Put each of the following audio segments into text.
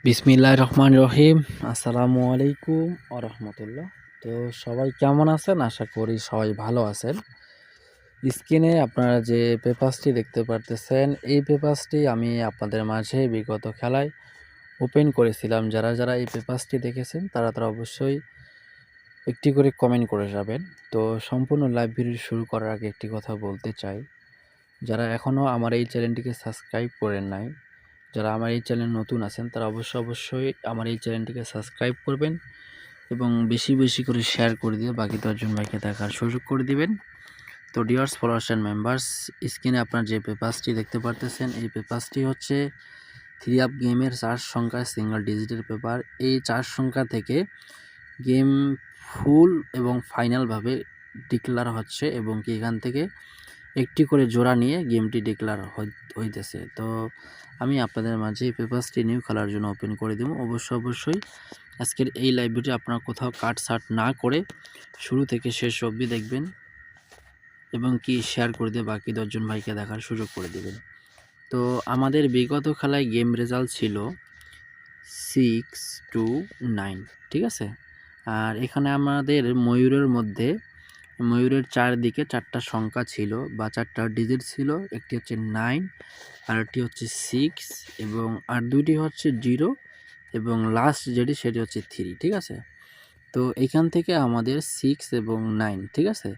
বিসমিল্লাহির রহমানির রহিম। আসসালামু আলাইকুম ওয়া রাহমাতুল্লাহ। তো সবাই কেমন আছেন? আশা করি সবাই ভালো আছেন। স্ক্রিনে আপনারা যে পেপারসটি দেখতে পারতেছেন, এই পেপারসটি আমি আপনাদের মাঝে বিগত খেলায় ওপেন করেছিলাম। যারা এই পেপারসটি দেখেছেন তারা অবশ্যই একটি করে কমেন্ট করে যাবেন। তো সম্পূর্ণ লাইভ ভিডিও শুরু করার আগে একটি কথা বলতে চাই, যারা এখনও আমার এই চ্যানেলটিকে সাবস্ক্রাইব করেন নাই, যারা আমার এই চ্যানেল নতুন আছেন তারা অবশ্যই আমার এই চ্যানেলটিকে সাবস্ক্রাইব করবেন এবং বেশি করে শেয়ার করে দিয়ে বাকি 10 জন ভাইকে দেখার সুযোগ করে দিবেন। তো ডিয়ার্স ফলোয়ার্স অ্যান্ড মেম্বার্স, স্ক্রিনে আপনার যে পেপারসটি দেখতে পারতেছেন, এই পেপারসটি হচ্ছে 3 আপ গেমের 4 সংখ্যার সিঙ্গেল ডিজিটের পেপার। এই 4 সংখ্যা থেকে গেম ফুল এবং ফাইনালভাবে ডিক্লেয়ার হচ্ছে এবং কি এখান থেকে একটি করে জোড়া নিয়ে গেমটি ডিক্লেয়ার হইতেছে। তো আমি আপনাদের মাঝে এই পেপারসটি নিউ খেলার জন্য ওপেন করে দেবো। অবশ্যই আজকের এই লাইভ ভিডিও আপনারা কোথাও কাট সাট না করে শুরু থেকে শেষ অবধি দেখবেন এবং কি শেয়ার করে দিয়ে বাকি 10 জন ভাইকে দেখার সুযোগ করে দেবেন। তো আমাদের বিগত খেলায় গেম রেজাল্ট ছিল 6-9, ঠিক আছে। আর এখানে আমাদের ময়ূরের চারদিকে 4টা সংখ্যা ছিল বা 4টা ডিজিট ছিল। একটি হচ্ছে 9, আরেকটি হচ্ছে 6 এবং আর দুইটি হচ্ছে 0 এবং লাস্ট সেটি হচ্ছে 3, ঠিক আছে। তো এইখান থেকে আমাদের 6 এবং 9, ঠিক আছে,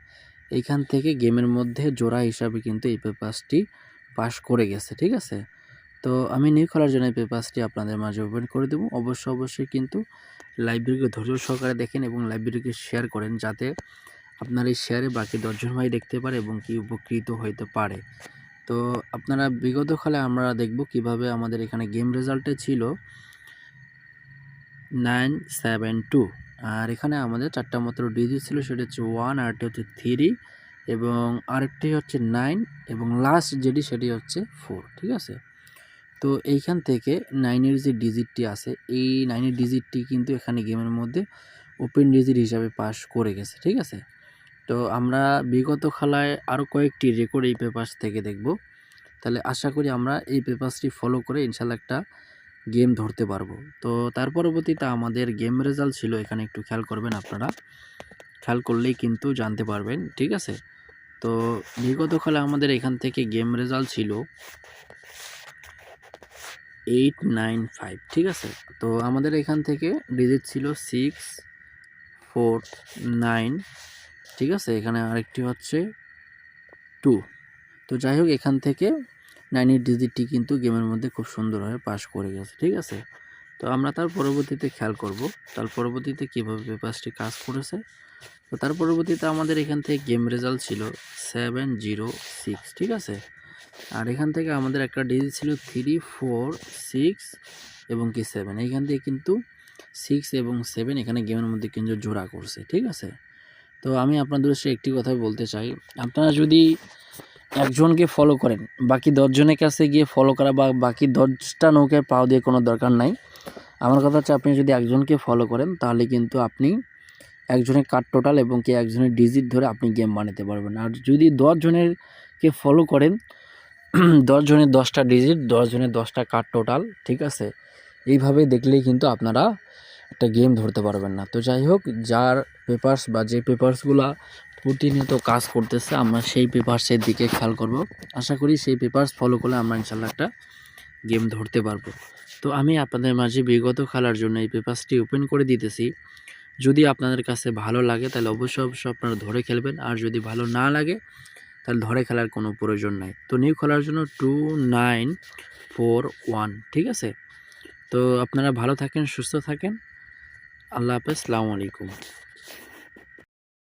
এইখান থেকে গেমের মধ্যে জোড়া হিসাবে কিন্তু এই পেপারসটি পাস করে গেছে, ঠিক আছে। তো আমি নিউ খেলার জন্য এই পেপারসটি আপনাদের মাঝে ওপেন করে দেবো। অবশ্যই কিন্তু লাইভ ভিডিওকে ধৈর্য সহকারে দেখেন এবং লাইভ ভিডিওকে শেয়ার করেন, যাতে আপনার এই শেয়ারে বাকি 10 জন ভাই দেখতে পারে এবং কি উপকৃত হইতে পারে। তো আপনারা বিগত খেলায় আমরা দেখব কিভাবে আমাদের এখানে গেম রেজাল্টে ছিল 972, আর এখানে আমাদের 4টা মাত্র ডিজিট ছিল, সেটা হচ্ছে 1, আরেকটি হচ্ছে 3 এবং আরেকটি হচ্ছে 9 এবং লাস্ট সেটি হচ্ছে 4, ঠিক আছে। তো এইখান থেকে 9-এর যে ডিজিটটি আছে, এই 9-এর ডিজিটটি কিন্তু এখানে গেমের মধ্যে ওপেন ডিজিট হিসাবে পাস করে গেছে, ঠিক আছে। তো আমরা বিগত খেলায় আরও কয়েকটি রেকর্ড এই পেপারস থেকে দেখব। তাহলে আশা করি আমরা এই পেপারসটি ফলো করে ইনশাল্লাহ একটা গেম ধরতে পারবো। তো তার পরবর্তীতে আমাদের গেম রেজাল্ট ছিল, এখানে একটু খেয়াল করবেন, আপনারা খেয়াল করলেই কিন্তু জানতে পারবেন, ঠিক আছে। তো বিগত খেলা আমাদের এখান থেকে গেম রেজাল্ট ছিল 895, ঠিক আছে। তো আমাদের এখান থেকে ডিজিট ছিল 6, 4, 9, ঠিক আছে। এখানে আরেকটি হচ্ছে 2। তো যাই হোক, এখান থেকে 9-এর ডিজিটটি কিন্তু গেমের মধ্যে খুব সুন্দরভাবে পাস করে গেছে, ঠিক আছে। তো আমরা তার পরবর্তীতে খেয়াল করব তার পরবর্তীতে কীভাবে পেপারসটি কাজ করেছে। তো তার পরবর্তীতে আমাদের এখান থেকে গেম রেজাল্ট ছিল 706, ঠিক আছে। আর এখান থেকে আমাদের একটা ডিজিট ছিল 3, 4, 6 এবং কি 7। এইখান থেকে কিন্তু 6 এবং 7 এখানে গেমের মধ্যে কিন্তু জোড়া করছে, ঠিক আছে। তো আমি আপনাদের সাথে একটি কথা বলতে চাই, আপনারা যদি একজনকে ফলো করেন, বাকি 10 জনের কাছে গিয়ে ফলো করা বা বাকি 10টা নৌকায় পাও দিয়ে কোনো দরকার নাই। আমার কথা হচ্ছে, আপনি যদি একজনকে ফলো করেন তাহলে কিন্তু আপনি একজনের কার্ড টোটাল এবং কি একজনের ডিজিট ধরে আপনি গেম বানাতে পারবেন। আর যদি 10 জনেরকে ফলো করেন, 10 জনের 10টা ডিজিট, 10 জনের 10টা কার্ড টোটাল, ঠিক আছে, এইভাবে দেখলেই কিন্তু আপনারা একটা গেম ধরতে পারবেন না। তো যাই হোক, যার পেপারস বা যে পেপারসগুলা প্রতিনিয়ত কাজ করতেছে, আমরা সেই পেপারসের দিকে খেয়াল করব। আশা করি সেই পেপারস ফলো করলে আমরা ইনশাল্লাহ একটা গেম ধরতে পারবো। তো আমি আপনাদের মাঝে বিগত খেলার জন্য এই পেপারসটি ওপেন করে দিতেছি। যদি আপনাদের কাছে ভালো লাগে তাহলে অবশ্যই আপনারা ধরে খেলবেন, আর যদি ভালো না লাগে তাহলে ধরে খেলার কোনো প্রয়োজন নাই। তো নিউ খেলার জন্য 2941, ঠিক আছে। তো আপনারা ভালো থাকেন, সুস্থ থাকেন। আল্লাহ হাফেজ, আসসালামু আলাইকুম।